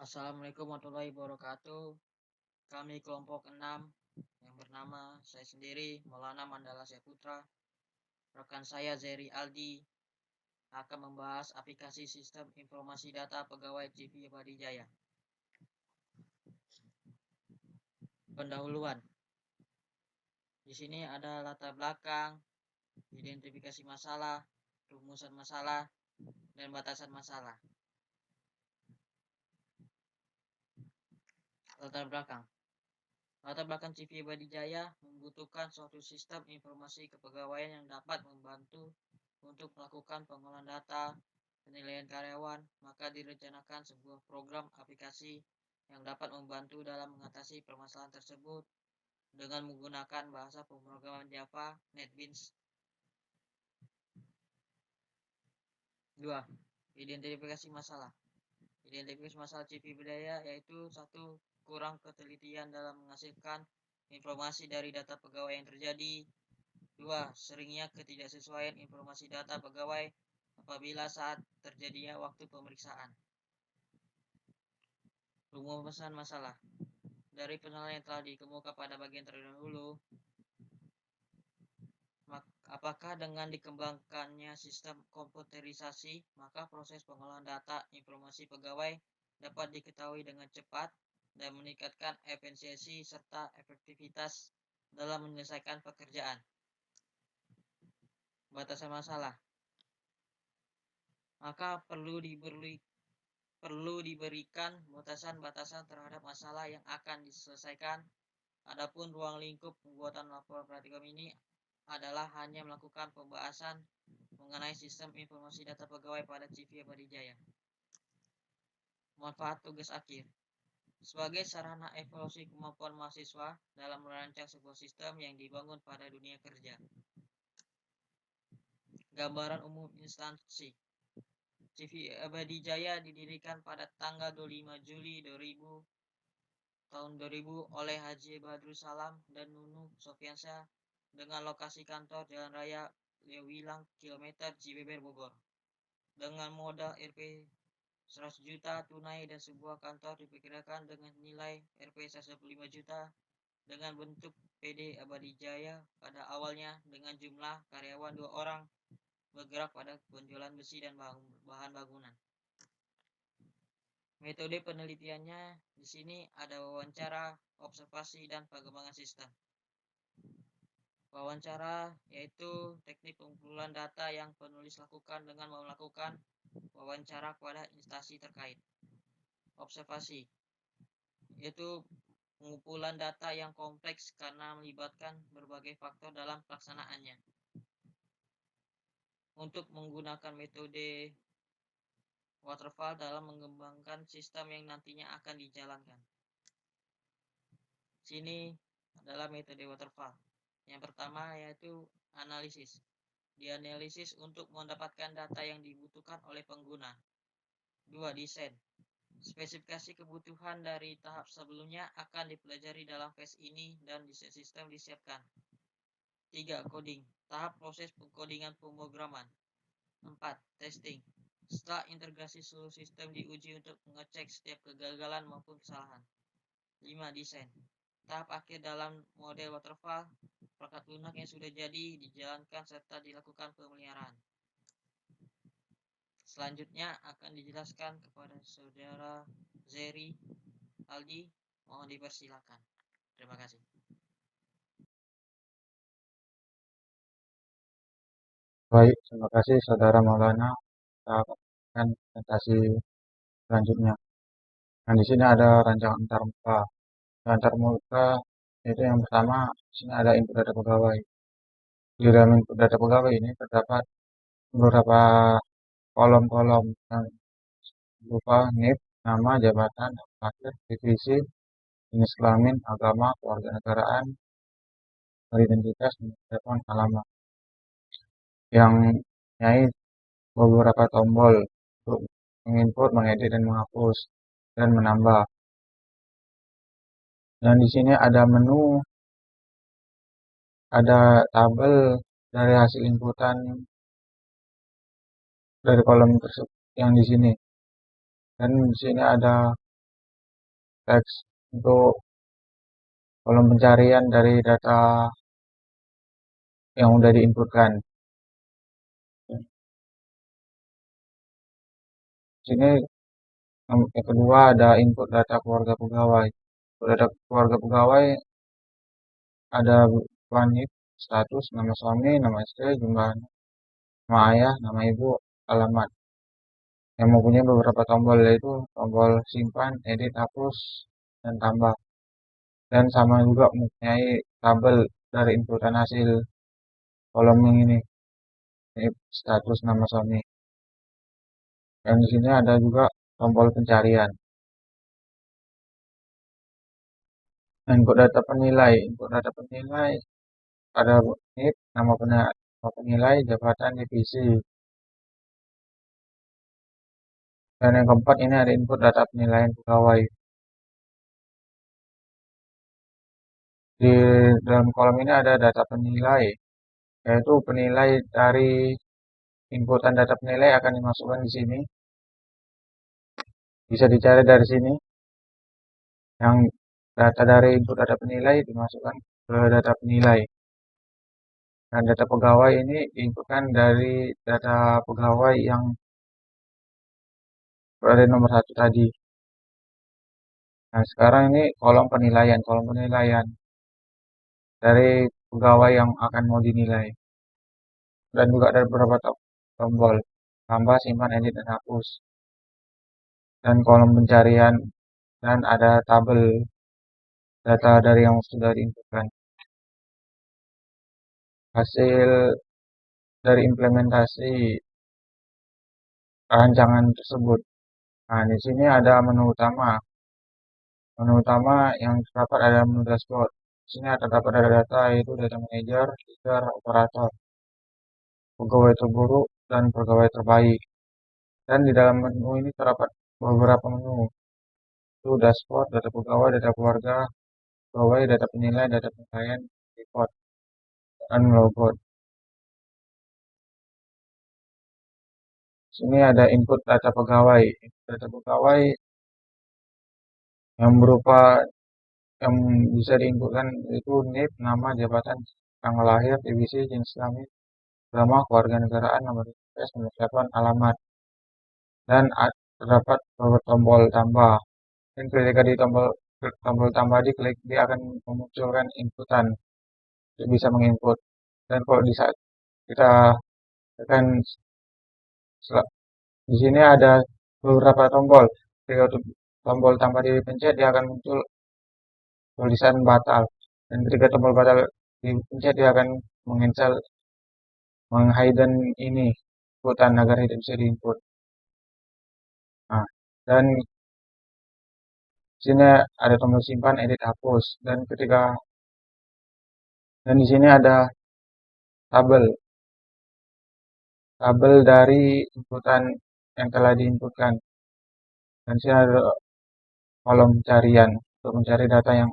Assalamualaikum warahmatullahi wabarakatuh. Kami kelompok 6 yang bernama saya sendiri Maulana Mandala Syaputra, rekan saya Zeri Aldi akan membahas aplikasi sistem informasi data pegawai CV Abadi Jaya. Pendahuluan. Di sini ada latar belakang, identifikasi masalah, rumusan masalah, dan batasan masalah. Latar belakang. Latar belakang CV Abadi Jaya membutuhkan suatu sistem informasi kepegawaian yang dapat membantu untuk melakukan pengolahan data, penilaian karyawan, maka direncanakan sebuah program aplikasi yang dapat membantu dalam mengatasi permasalahan tersebut dengan menggunakan bahasa pemrograman Java, NetBeans. 2. Identifikasi masalah. Identifikasi masalah CV budaya yaitu 1. Kurang ketelitian dalam menghasilkan informasi dari data pegawai yang terjadi. 2. Seringnya ketidaksesuaian informasi data pegawai apabila saat terjadinya waktu pemeriksaan. Rumusan masalah. Dari penilaian yang telah dikemukakan pada bagian terdahulu, apakah dengan dikembangkannya sistem komputerisasi, maka proses pengolahan data informasi pegawai dapat diketahui dengan cepat dan meningkatkan efisiensi serta efektivitas dalam menyelesaikan pekerjaan. Batasan masalah. Maka perlu diberikan batasan-batasan terhadap masalah yang akan diselesaikan. Adapun ruang lingkup pembuatan laporan praktikum ini adalah hanya melakukan pembahasan mengenai sistem informasi data pegawai pada CV Abadi Jaya. Manfaat tugas akhir. Sebagai sarana evaluasi kemampuan mahasiswa dalam merancang sebuah sistem yang dibangun pada dunia kerja. Gambaran umum instansi. CV Abadi Jaya didirikan pada tanggal 25 Juli 2000 oleh Haji Badrul Salam dan Nunu Sofiansyah dengan lokasi kantor Jalan Raya Lewilang kilometer Cibeber Bogor. Dengan modal Rp 100 juta tunai dan sebuah kantor diperkirakan dengan nilai Rp 125 juta dengan bentuk PD Abadi Jaya pada awalnya dengan jumlah karyawan 2 orang bergerak pada penjualan besi dan bahan bangunan. Metode penelitiannya di sini ada wawancara, observasi, dan pengembangan sistem. Wawancara yaitu teknik pengumpulan data yang penulis lakukan dengan melakukan wawancara kepada instansi terkait. Observasi yaitu pengumpulan data yang kompleks karena melibatkan berbagai faktor dalam pelaksanaannya. Untuk menggunakan metode waterfall dalam mengembangkan sistem yang nantinya akan dijalankan. Sini adalah metode waterfall. Yang pertama yaitu analisis. Dianalisis untuk mendapatkan data yang dibutuhkan oleh pengguna. 2. Desain. Spesifikasi kebutuhan dari tahap sebelumnya akan dipelajari dalam fase ini dan desain sistem disiapkan. 3. Coding. Tahap proses pengkodingan pemrograman. 4. Testing. Setelah integrasi seluruh sistem diuji untuk mengecek setiap kegagalan maupun kesalahan. 5. Desain. Tahap akhir dalam model waterfall, perangkat lunak yang sudah jadi dijalankan serta dilakukan pemeliharaan. Selanjutnya akan dijelaskan kepada saudara Zeri Aldi. Mohon dipersilakan. Terima kasih. Baik, terima kasih Saudara Maulana. Kita akan presentasi selanjutnya. Nah, di sini ada rancangan antarmuka. Antarmuka itu yang pertama, di sini ada input data pegawai. Di dalam input data pegawai ini terdapat beberapa kolom-kolom yang berupa NIP, nama, jabatan, akhir, divisi, jenis kelamin, agama, kewarganegaraan, identitas, telepon, alamat. Yang nyai beberapa tombol untuk menginput, mengedit, dan menghapus, dan menambah. Dan di sini ada menu, ada tabel dari hasil inputan dari kolom tersebut yang di sini. Dan di sini ada teks untuk kolom pencarian dari data yang udah diinputkan. Sini yang kedua ada input data keluarga pegawai. Untuk data keluarga pegawai ada berupa NIP, status, nama suami, nama istri, jumlah nama ayah, nama ibu, alamat. Yang mempunyai beberapa tombol yaitu tombol simpan, edit, hapus, dan tambah. Dan sama juga mempunyai tabel dari inputan hasil kolom yang ini status nama suami. Dan di sini ada juga tombol pencarian. Input data penilai. Input data penilai ada NIP, nama penilai, jabatan, divisi. Dan yang keempat ini ada input data penilaian pegawai. Di dalam kolom ini ada data penilai, yaitu penilai dari inputan data penilai akan dimasukkan di sini. Bisa dicari dari sini. Yang data dari input data penilai dimasukkan ke data penilai. Dan data pegawai ini diinputkan dari data pegawai yang berada nomor 1 tadi. Nah, sekarang ini kolom penilaian. Kolom penilaian dari pegawai yang akan mau dinilai. Dan juga ada beberapa tombol. Tambah, simpan, edit, dan hapus. Dan kolom pencarian. Dan ada tabel data dari yang sudah diinputkan. Hasil dari implementasi rancangan tersebut. Nah, di sini ada menu utama. Menu utama yang terdapat ada menu dashboard. Di sini terdapat ada data yaitu data manager, leader, operator, pegawai terburuk, dan pegawai terbaik. Dan di dalam menu ini terdapat beberapa menu. Itu dashboard, data pegawai, data keluarga, pegawai, data penilai, data penilaian, report, dan logout. Sini ada input data pegawai. Data pegawai yang berupa yang bisa diinputkan itu NIP, nama, jabatan, tanggal lahir, divisi, jenis kelamin, agama, kewarganegaraan, nomor IPS, nomor telepon, alamat. Dan terdapat beberapa tombol tambah. Dan ketika di tombol tambah diklik, dia akan memunculkan inputan untuk bisa menginput. Dan kalau di saat kita tekan di sini ada beberapa tombol. Ketika tombol tambah dipencet, dia akan muncul tulisan batal. Dan ketika tombol batal dipencet, dia akan menghidden ini inputan agar tidak bisa diinput. Nah, dan sini ada tombol simpan, edit, hapus. Dan di sini ada tabel dari inputan yang telah diinputkan. Dan sini ada kolom pencarian untuk mencari data yang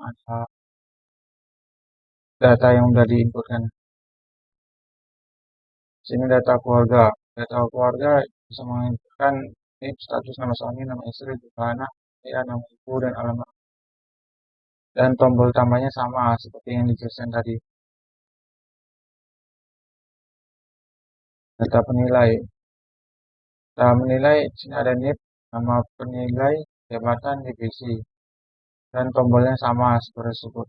sudah diinputkan. Sini data keluarga. Data keluarga bisa menginputkan status nama suami, nama istri, jumlah anak, ya, nama ibu, dan alamat. Dan tombol tambahnya sama seperti yang dijelaskan tadi. Data penilai. Data menilai, sini ada NIP, nama penilai, jabatan, divisi. Dan tombolnya sama seperti tersebut.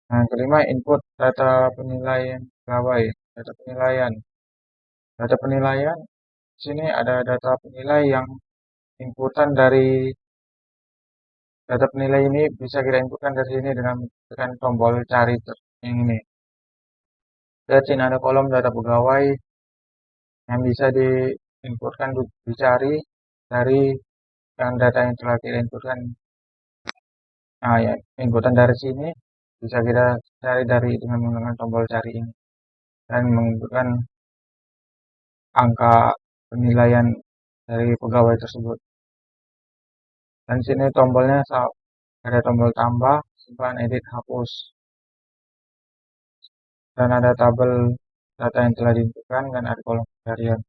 Nah, yang kelima, input data penilaian pegawai. Data penilaian. Data penilaian, sini ada data penilai yang inputan dari data penilai ini bisa kita inputkan dari sini dengan tekan tombol cari yang ini. Dan sini ada kolom data pegawai yang bisa diinputkan dicari dari yang data yang telah kita inputkan. Nah, ya, inputan dari sini bisa kita cari dengan menggunakan tombol cari ini dan menginputkan angka penilaian dari pegawai tersebut. Dan sini tombolnya ada tombol tambah, simpan, edit, hapus. Dan ada tabel data yang telah diinputkan dan ada kolom pencarian.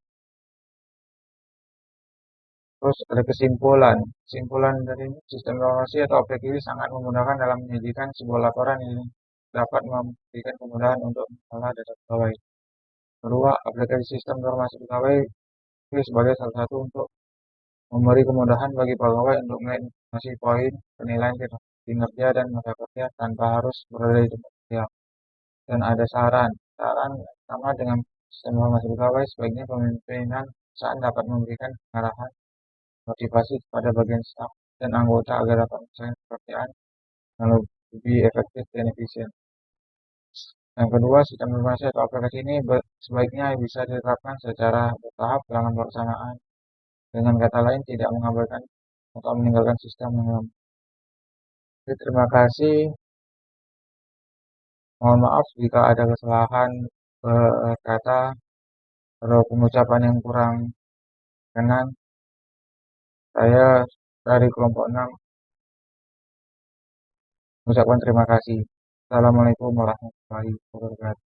Terus ada kesimpulan. Kesimpulan dari sistem informasi atau objek ini sangat memudahkan dalam menyajikan sebuah laporan yang dapat memberikan kemudahan untuk mengolah data pegawai. Kedua, aplikasi sistem informasi pegawai itu sebagai salah satu untuk memberi kemudahan bagi pegawai untuk melihat informasi poin, penilaian kinerja dan masa kerja tanpa harus berada di tempat kerja. Dan ada saran. Saran sama dengan sistem informasi pegawai, sebaiknya pemimpinan perusahaan dapat memberikan arahan motivasi kepada bagian staf dan anggota agar dapat menyelesaikan pekerjaan yang lebih efektif dan efisien. Yang kedua, sistem informasi atau aplikasi ini sebaiknya bisa diterapkan secara bertahap dalam pelaksanaan. Dengan kata lain, tidak mengabaikan atau meninggalkan sistem yang lama. Jadi, terima kasih. Mohon maaf jika ada kesalahan kata atau pengucapan yang kurang berkenan. Saya dari kelompok 6 mengucapkan terima kasih. Assalamualaikum warahmatullahi wabarakatuh.